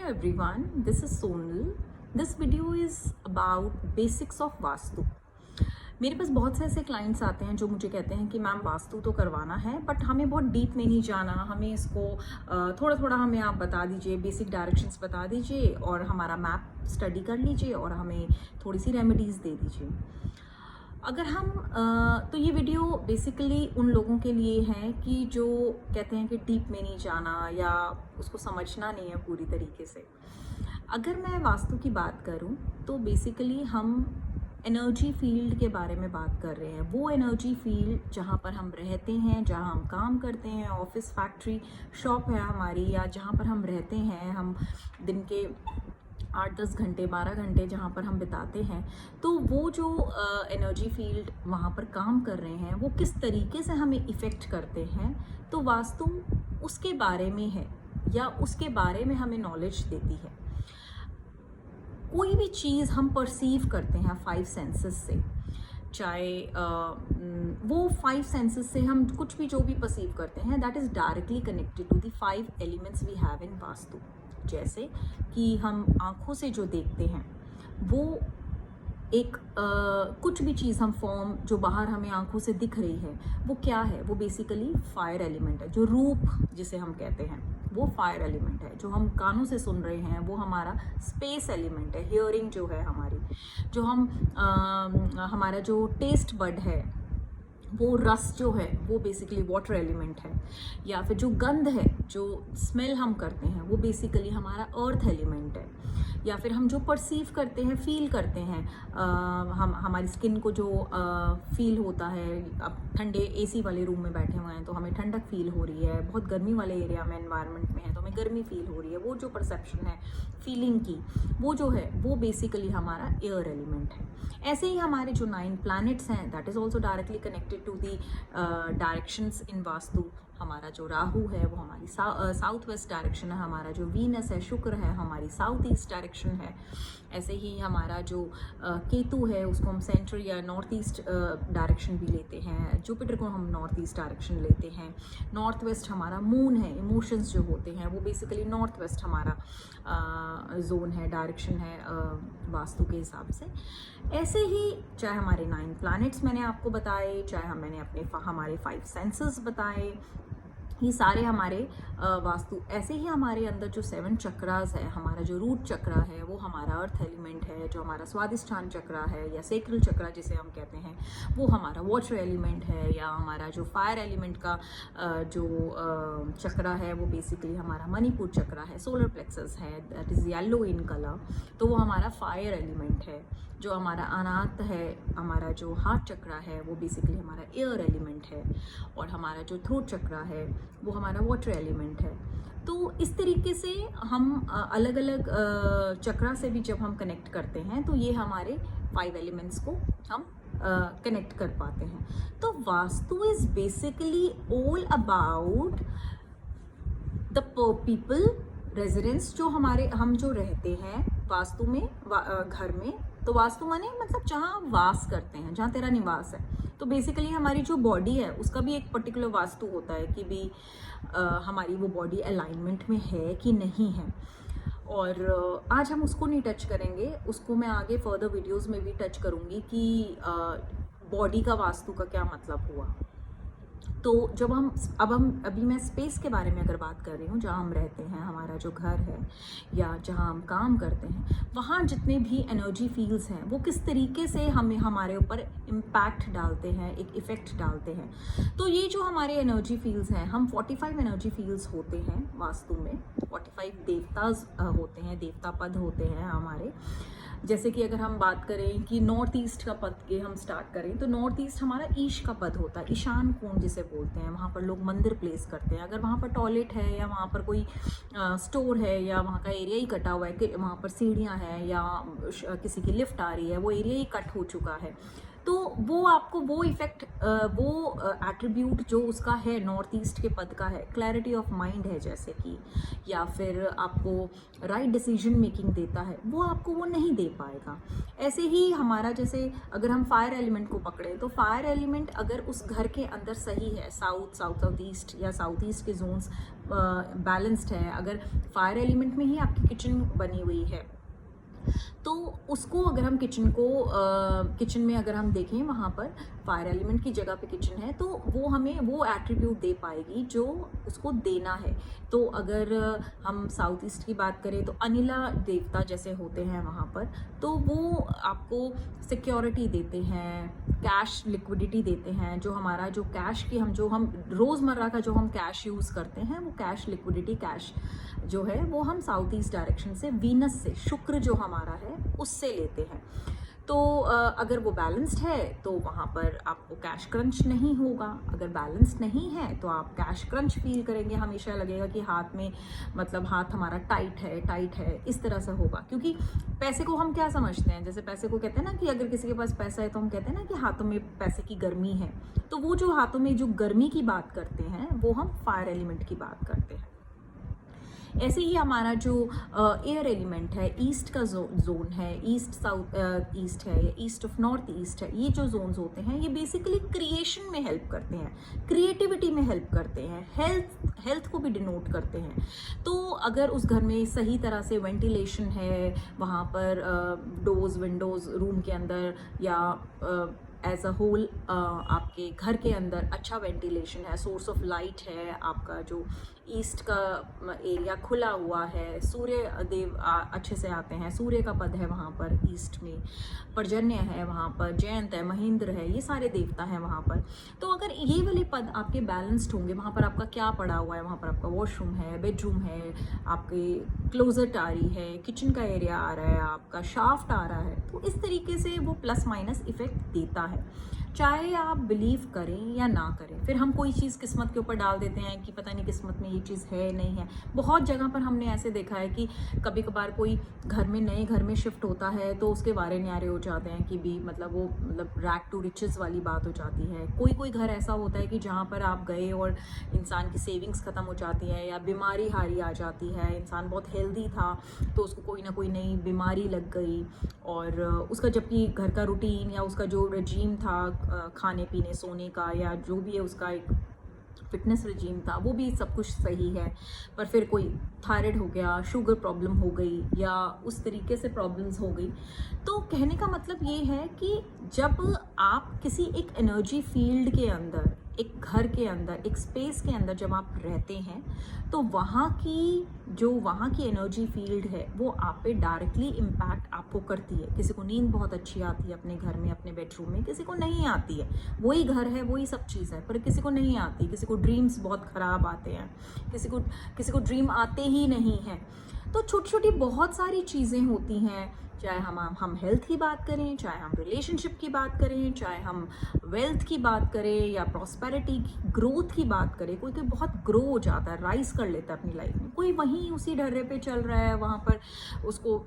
everyone, this is Sonal. This video is about basics of vastu. मेरे पास बहुत से ऐसे क्लाइंट्स आते हैं जो मुझे कहते हैं कि मैम वास्तु तो करवाना है बट हमें बहुत डीप में नहीं जाना, हमें इसको थोड़ा थोड़ा हमें आप बता दीजिए, बेसिक डायरेक्शंस बता दीजिए और हमारा मैप स्टडी कर लीजिए और हमें थोड़ी सी रेमेडीज़ दे दीजिए. अगर हम तो ये वीडियो बेसिकली उन लोगों के लिए है कि जो कहते हैं कि डीप में नहीं जाना या उसको समझना नहीं है पूरी तरीके से. अगर मैं वास्तु की बात करूं तो बेसिकली हम एनर्जी फील्ड के बारे में बात कर रहे हैं. वो एनर्जी फील्ड जहाँ पर हम रहते हैं, जहाँ हम काम करते हैं, ऑफिस, फैक्ट्री, शॉप है हमारी, या जहाँ पर हम रहते हैं, हम दिन के 8-10 घंटे 12 घंटे जहाँ पर हम बिताते हैं, तो वो जो एनर्जी फील्ड वहाँ पर काम कर रहे हैं वो किस तरीके से हमें इफ़ेक्ट करते हैं, तो वास्तु उसके बारे में है या उसके बारे में हमें नॉलेज देती है. कोई भी चीज़ हम परसीव करते हैं 5 सेंसेस से, चाहे वो 5 सेंसेस से हम कुछ भी जो भी परसीव करते हैं, that is directly connected to the 5 elements we have in Vastu. जैसे कि हम आँखों से जो देखते हैं वो एक कुछ भी चीज़ हम फॉर्म जो बाहर हमें आँखों से दिख रही है वो क्या है, वो बेसिकली फायर एलिमेंट है. जो रूप जिसे हम कहते हैं वो फायर एलिमेंट है. जो हम कानों से सुन रहे हैं वो हमारा स्पेस एलिमेंट है. हियरिंग जो है हमारी, जो हम हमारा जो टेस्ट बड है, वो रस जो है वो बेसिकली वाटर एलिमेंट है. या फिर जो गंध है, जो स्मेल हम करते हैं, वो बेसिकली हमारा अर्थ एलिमेंट है. या फिर हम जो परसीव करते हैं, फील करते हैं, हम हमारी स्किन को जो फील होता है. अब ठंडे एसी वाले रूम में बैठे हुए हैं तो हमें ठंडक फील हो रही है, बहुत गर्मी वाले एरिया में, एनवायरनमेंट में है तो हमें गर्मी फील हो रही है. वो जो परसेप्शन है फीलिंग की, वो जो है वो बेसिकली हमारा एयर एलिमेंट है. ऐसे ही हमारे जो 9 प्लैनेट्स हैं, that is also directly connected to the directions in Vastu. हमारा जो राहु है वो हमारी साउथ वेस्ट डायरेक्शन है. हमारा जो वीनस है, शुक्र है, हमारी साउथ ईस्ट डायरेक्शन है. ऐसे ही हमारा जो केतु है उसको हम सेंट्रल या नॉर्थ ईस्ट डायरेक्शन भी लेते हैं. जुपिटर को हम नॉर्थ ईस्ट डायरेक्शन लेते हैं. नॉर्थ वेस्ट हमारा मून है. इमोशंस जो होते हैं वो बेसिकली नॉर्थ वेस्ट हमारा जोन है, डायरेक्शन है वास्तु के हिसाब से. ऐसे ही चाहे हमारे 9 प्लैनेट्स मैंने आपको बताए, चाहे मैंने हमारे 5 सेंसेस बताए, ये सारे हमारे वास्तु. ऐसे ही हमारे अंदर जो 7 चक्रास है, हमारा जो रूट चक्रा है वो हमारा अर्थ एलिमेंट है. जो हमारा स्वादिष्ठान चक्रा है या सेक्रल चक्रा जिसे हम कहते हैं वो हमारा वाटर एलिमेंट है. या हमारा जो फायर एलिमेंट का जो चक्रा है वो बेसिकली हमारा मणिपुर चक्रा है. सोलर प्लेक्सस है, that is yellow in colour, तो वो हमारा फायर एलिमेंट है. जो हमारा अनाहत है, हमारा जो हार्ट चक्रा है वो बेसिकली हमारा एयर एलिमेंट है. और हमारा जो थ्रोट चक्रा है वो हमारा वाटर एलिमेंट है. तो इस तरीके से हम अलग अलग चक्रा से भी जब हम कनेक्ट करते हैं तो ये हमारे 5 एलिमेंट्स को हम कनेक्ट कर पाते हैं. तो vastu is basically all about the people residence. जो हम जो रहते हैं वास्तु में, घर में, तो वास्तु माने मतलब जहाँ वास करते हैं, जहाँ तेरा निवास है. तो बेसिकली हमारी जो बॉडी है उसका भी एक पर्टिकुलर वास्तु होता है कि भी हमारी वो बॉडी अलाइनमेंट में है कि नहीं है. और आज हम उसको नहीं टच करेंगे, उसको मैं आगे फर्दर वीडियोस में भी टच करूँगी कि बॉडी का वास्तु का क्या मतलब हुआ. तो जब अभी मैं स्पेस के बारे में अगर बात कर रही हूँ, जहाँ हम रहते हैं, हमारा जो घर है या जहाँ हम काम करते हैं, वहाँ जितने भी एनर्जी फील्ड्स हैं वो किस तरीके से हमारे ऊपर इम्पैक्ट डालते हैं, एक इफ़ेक्ट डालते हैं. तो ये जो हमारे एनर्जी फील्ड्स हैं, हम 45 एनर्जी फील्ड्स होते हैं वास्तु में. 45 देवताज होते हैं, देवता पद होते हैं हमारे. जैसे कि अगर हम बात करें कि नॉर्थ ईस्ट का पद के हम स्टार्ट करें तो नॉर्थ ईस्ट हमारा ईश का पद होता है. ईशान कोण जिसे बोलते हैं, वहाँ पर लोग मंदिर प्लेस करते हैं. अगर वहाँ पर टॉयलेट है या वहाँ पर कोई स्टोर है या वहाँ का एरिया ही कटा हुआ है कि वहाँ पर सीढ़ियाँ हैं या किसी की लिफ्ट आ रही है, वो एरिया ही कट हो चुका है, तो वो आपको वो इफेक्ट, वो एट्रीब्यूट जो उसका है नॉर्थ ईस्ट के पद का है, क्लैरिटी ऑफ माइंड है जैसे कि, या फिर आपको राइट डिसीजन मेकिंग देता है, वो आपको वो नहीं दे पाएगा। ऐसे ही हमारा जैसे अगर हम फायर एलिमेंट को पकड़े तो फायर एलिमेंट अगर उस घर के अंदर सही है, साउथ ईस्ट या साउथ ईस्ट के जोन्स बैलेंस्ड है, अगर फायर एलिमेंट में ही आपकी किचन बनी हुई है, तो उसको अगर हम किचन में अगर हम देखें वहाँ पर फायर एलिमेंट की जगह पे किचन है, तो वो हमें वो एट्रीब्यूट दे पाएगी जो उसको देना है। तो अगर हम साउथ ईस्ट की बात करें तो अनिला देवता जैसे होते हैं वहाँ पर, तो वो आपको सिक्योरिटी देते हैं, कैश लिक्विडिटी देते हैं, जो हमारा जो कैश की हम रोज़मर्रा का जो हम कैश यूज़ करते हैं, वो कैश लिक्विडिटी, कैश जो है वो हम साउथ ईस्ट डायरेक्शन से, वीनस से, शुक्र जो हमारा है उससे लेते हैं। तो अगर वो बैलेंस्ड है तो वहाँ पर आपको कैश क्रंच नहीं होगा, अगर बैलेंस्ड नहीं है तो आप कैश क्रंच फील करेंगे, हमेशा लगेगा कि हाथ में मतलब हाथ हमारा टाइट है, इस तरह से होगा। क्योंकि पैसे को हम क्या समझते हैं, जैसे पैसे को कहते हैं ना कि अगर किसी के पास पैसा है तो हम कहते हैं ना कि हाथों में पैसे की गर्मी है, तो वो जो हाथों में जो गर्मी की बात करते हैं वो हम फायर एलिमेंट की बात करते हैं। ऐसे ही हमारा जो एयर एलिमेंट है, ईस्ट का जोन है, ईस्ट साउथ ईस्ट है, ईस्ट ऑफ नॉर्थ ईस्ट है, ये जो जोन्स होते हैं ये बेसिकली क्रिएशन में हेल्प करते हैं, क्रिएटिविटी में हेल्प करते हैं, हेल्थ को भी डिनोट करते हैं। तो अगर उस घर में सही तरह से वेंटिलेशन है, वहाँ पर डोर्स विंडोज़ रूम के अंदर या एज अ होल आपके घर के अंदर अच्छा वेंटिलेशन है, सोर्स ऑफ लाइट है, आपका जो ईस्ट का एरिया खुला हुआ है, सूर्य देव अच्छे से आते हैं, सूर्य का पद है वहाँ पर ईस्ट में, पर्जन्य है वहाँ पर, जयंत है, महेंद्र है, ये सारे देवता हैं वहाँ पर। तो अगर ये वाले पद आपके बैलेंस्ड होंगे, वहाँ पर आपका क्या पड़ा हुआ है, वहाँ पर आपका वॉशरूम है, बेडरूम है, आपके क्लोजेट आ रही है, किचन का एरिया आ रहा है, आपका शाफ्ट आ रहा है, तो इस तरीके से वो प्लस माइनस इफेक्ट देता है, चाहे आप बिलीव करें या ना करें। फिर हम कोई चीज़ किस्मत के ऊपर डाल देते हैं कि पता नहीं किस्मत में ये चीज़ है नहीं है। बहुत जगह पर हमने ऐसे देखा है कि कभी कभार कोई नए घर में शिफ्ट होता है तो उसके वारे न्यारे हो जाते हैं कि भी मतलब रैग टू रिचेस वाली बात हो जाती है। कोई घर ऐसा होता है कि जहाँ पर आप गए और इंसान की सेविंग्स ख़त्म हो जाती है या बीमारी हारी आ जाती है, इंसान बहुत हेल्दी था तो उसको कोई ना कोई नई बीमारी लग गई, और उसका जबकि घर का रूटीन या उसका जो रजीम था खाने पीने सोने का या जो भी है उसका एक फिटनेस रजीम था, वो भी सब कुछ सही है, पर फिर कोई थायराइड हो गया, शुगर प्रॉब्लम हो गई या उस तरीके से प्रॉब्लम्स हो गई। तो कहने का मतलब ये है कि जब आप किसी एक एनर्जी फील्ड के अंदर, एक घर के अंदर, एक स्पेस के अंदर जब आप रहते हैं, तो वहाँ की एनर्जी फील्ड है वो आप पे डायरेक्टली इम्पैक्ट आपको करती है। किसी को नींद बहुत अच्छी आती है अपने घर में, अपने बेडरूम में, किसी को नहीं आती है, वही घर है वही सब चीज़ है, पर किसी को नहीं आती, किसी को ड्रीम्स बहुत ख़राब आते हैं, किसी को ड्रीम आते ही नहीं हैं। तो छोटी छोटी बहुत सारी चीज़ें होती हैं, चाहे हम हेल्थ की बात करें, चाहे हम रिलेशनशिप की बात करें, चाहे हम वेल्थ की बात करें या प्रॉस्पेरिटी की, ग्रोथ की बात करें। कोई बहुत ग्रो हो जाता है, राइज कर लेता है अपनी लाइफ में, कोई वहीं उसी ढर्रे पे चल रहा है, वहाँ पर उसको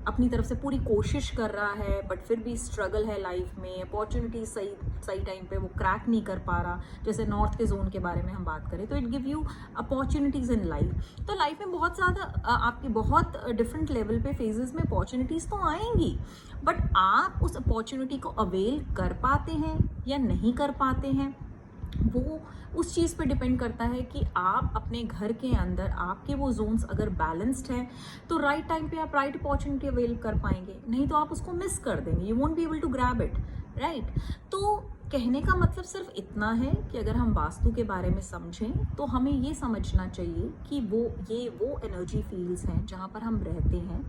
अपनी तरफ से पूरी कोशिश कर रहा है, बट फिर भी स्ट्रगल है लाइफ में, अपॉर्चुनिटी सही टाइम पे वो क्रैक नहीं कर पा रहा। जैसे नॉर्थ के जोन के बारे में हम बात करें तो it give you opportunities in life. तो लाइफ में बहुत ज़्यादा आपके बहुत डिफरेंट लेवल पे फेजेस में अपॉर्चुनिटीज़ तो आएंगी, बट आप उस अपॉर्चुनिटी को अवेल कर पाते हैं या नहीं कर पाते हैं, वो उस चीज़ पे डिपेंड करता है कि आप अपने घर के अंदर आपके वो जोन्स अगर बैलेंस्ड हैं तो राइट टाइम पे आप राइट अपॉर्चुनिटी अवेल कर पाएंगे, नहीं तो आप उसको मिस कर देंगे, you won't be able to grab it, right. तो कहने का मतलब सिर्फ इतना है कि अगर हम वास्तु के बारे में समझें तो हमें ये समझना चाहिए कि वो एनर्जी फील्ड्स हैं जहाँ पर हम रहते हैं,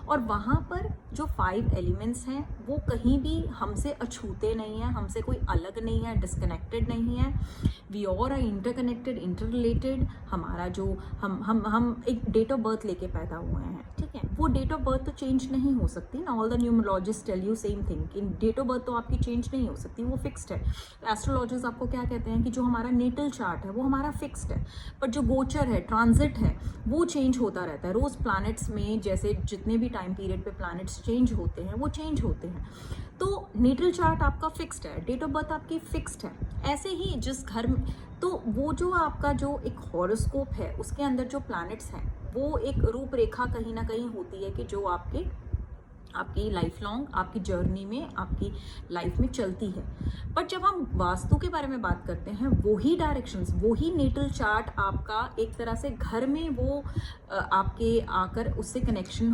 और वहाँ पर जो 5 एलिमेंट्स हैं वो कहीं भी हमसे अछूते नहीं हैं, हमसे कोई अलग नहीं है, डिस्कनेक्टेड नहीं है। We all are interconnected, interrelated. हमारा जो हम एक डेट ऑफ बर्थ लेके पैदा हुए हैं, ठीक है, वो डेट ऑफ बर्थ तो चेंज नहीं हो सकती ना। All the numerologists tell you same thing, कि डेट ऑफ बर्थ तो आपकी चेंज नहीं हो सकती, वो फिक्स्ड फिक्स्ड है। एस्ट्रोलॉजर्स आपको क्या कहते हैं कि जो हमारा नेटल चार्ट है वो हमारा फिक्स्ड है, पर जो गोचर है, ट्रांजिट है, वो चेंज होता रहता है। रोज़ प्लैनेट्स में जैसे जितने भी टाइम पीरियड पे प्लैनेट्स चेंज होते हैं वो चेंज होते हैं। तो नेटल चार्ट आपका फिक्स्ड है, डेट ऑफ बर्थ आपकी फिक्स्ड है। ऐसे ही जिस घर में, तो वो जो आपका जो एक हॉरोस्कोप है उसके अंदर जो प्लैनेट्स हैं वो एक रूपरेखा कहीं ना कहीं होती है कि जो आपकी लाइफ लॉन्ग आपकी जर्नी में, आपकी लाइफ में चलती है। बट जब हम वास्तु के बारे में बात करते हैं, वही डायरेक्शंस, वही नेटल चार्ट आपका एक तरह से घर में वो आपके आकर उससे कनेक्शन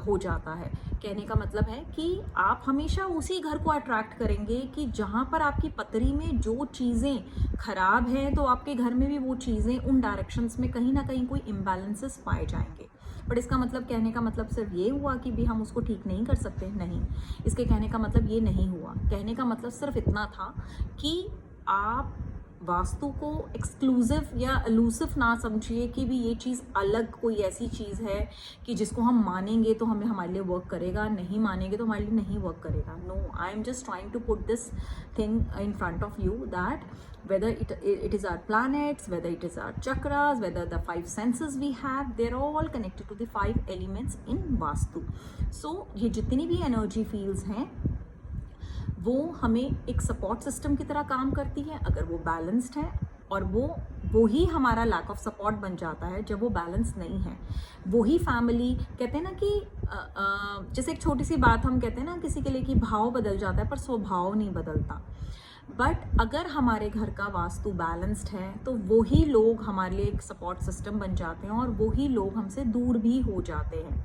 हो जाता है। कहने का मतलब है कि आप हमेशा उसी घर को अट्रैक्ट करेंगे कि जहाँ पर आपकी पतरी में जो चीज़ें खराब हैं, तो आपके घर में भी वो चीज़ें उन डायरेक्शंस में कहीं ना कहीं कोई इम्बैलेंसेस पाए जाएंगे। बट इसका मतलब, कहने का मतलब सिर्फ ये हुआ कि भी हम उसको ठीक नहीं कर सकते? नहीं, इसके कहने का मतलब ये नहीं हुआ। कहने का मतलब सिर्फ इतना था कि आप वास्तु को एक्सक्लूसिव या एलूसिव ना समझिए कि भी ये चीज़ अलग कोई ऐसी चीज़ है कि जिसको हम मानेंगे तो हमें हमारे लिए वर्क करेगा, नहीं मानेंगे तो हमारे लिए नहीं वर्क करेगा। No, I am just trying to put this thing in front of you that whether it is our planets, whether it is our chakras, whether the 5 senses we have, they're all connected to the 5 elements in Vastu. So ये जितनी भी energy fields हैं वो हमें एक support system की तरह काम करती है अगर वो बैलेंस्ड है, और वो ही हमारा लैक ऑफ सपोर्ट बन जाता है जब वो बैलेंस नहीं है। वही फैमिली, कहते हैं ना कि जैसे एक छोटी सी बात हम कहते हैं ना किसी के लिए कि भाव बदल जाता है पर स्वभाव नहीं बदलता। बट अगर हमारे घर का वास्तु बैलेंस्ड है तो वही लोग हमारे लिए एक सपोर्ट सिस्टम बन जाते हैं और वही लोग हमसे दूर भी हो जाते हैं।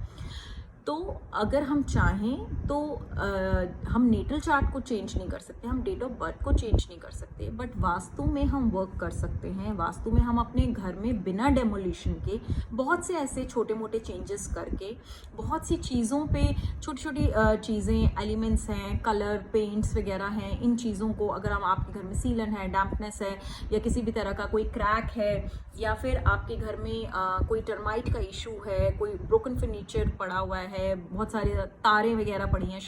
तो अगर हम चाहें तो हम नेटल चार्ट को चेंज नहीं कर सकते, हम डेट ऑफ बर्थ को चेंज नहीं कर सकते, बट वास्तु में हम वर्क कर सकते हैं। वास्तु में हम अपने घर में बिना डेमोलिशन के बहुत से ऐसे छोटे मोटे चेंजेस करके, बहुत सी चीज़ों पे छोटी छोटी चीज़ें, एलिमेंट्स हैं, कलर, पेंट्स वगैरह हैं, इन चीज़ों को अगर हम, आपके घर में सीलन है, डैम्पनेस है, या किसी भी तरह का कोई क्रैक है, या फिर आपके घर में कोई टर्माइट का इशू है, कोई ब्रोकन फर्नीचर पड़ा हुआ है, बहुत सारे तारे वगैरह पड़ी हैं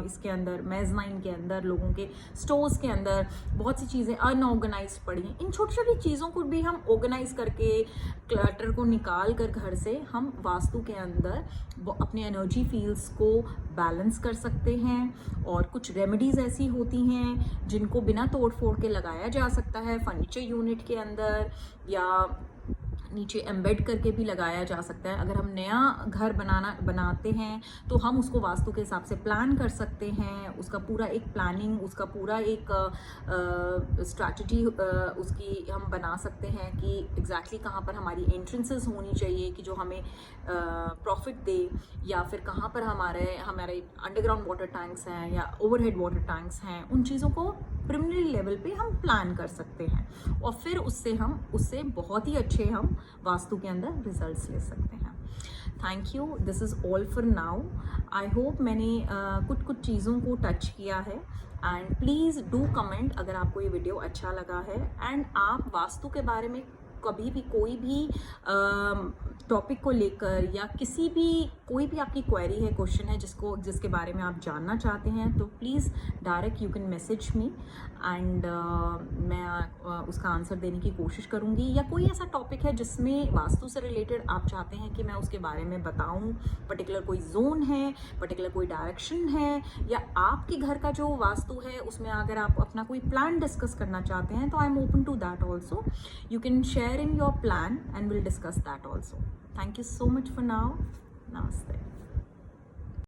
इसके अंदर, मेज़नाइन के अंदर, लोगों के स्टोर्स के अंदर बहुत सी चीज़ें अनऑर्गेनाइज्ड पड़ी हैं, इन छोटी छोटी चीज़ों को भी हम ऑर्गेनाइज करके, क्लटर को निकाल कर घर से हम वास्तु के अंदर अपने एनर्जी फील्ड्स को बैलेंस कर सकते हैं। और कुछ रेमेडीज़ ऐसी होती हैं जिनको बिना तोड़ फोड़ के लगाया जा सकता है फर्नीचर यूनिट के अंदर, या नीचे एम्बेड करके भी लगाया जा सकता है। अगर हम नया घर बनाते हैं तो हम उसको वास्तु के हिसाब से प्लान कर सकते हैं, उसका पूरा एक प्लानिंग, उसका पूरा एक स्ट्रैटेजी उसकी हम बना सकते हैं कि एग्जैक्टली कहाँ पर हमारी एंट्रेंसेस होनी चाहिए कि जो हमें प्रॉफिट दे, या फिर कहाँ पर हमारे अंडरग्राउंड वाटर टैंक्स हैं या ओवरहेड वाटर टैंक्स हैं, उन चीज़ों को प्रिलिमिनरी लेवल पे हम प्लान कर सकते हैं और फिर उससे बहुत ही अच्छे हम वास्तु के अंदर रिजल्ट्स ले सकते हैं। Thank you, this is all for now. I hope मैंने कुछ चीज़ों को टच किया है, एंड प्लीज़ डू कमेंट अगर आपको ये वीडियो अच्छा लगा है, एंड आप वास्तु के बारे में कभी भी कोई भी टॉपिक को लेकर या कोई भी आपकी क्वेरी है, क्वेश्चन है जिसके बारे में आप जानना चाहते हैं, तो please direct you can message me, and मैं उसका आंसर देने की कोशिश करूँगी। या कोई ऐसा टॉपिक है जिसमें वास्तु से रिलेटेड आप चाहते हैं कि मैं उसके बारे में बताऊँ, पर्टिकुलर कोई जोन है, पर्टिकुलर कोई डायरेक्शन है, या आपके घर का जो वास्तु है उसमें अगर आप अपना कोई प्लान डिस्कस करना चाहते हैं, तो I am open to that also. You can share in your plan and we'll discuss that also. Thank you so much for now. Namaste.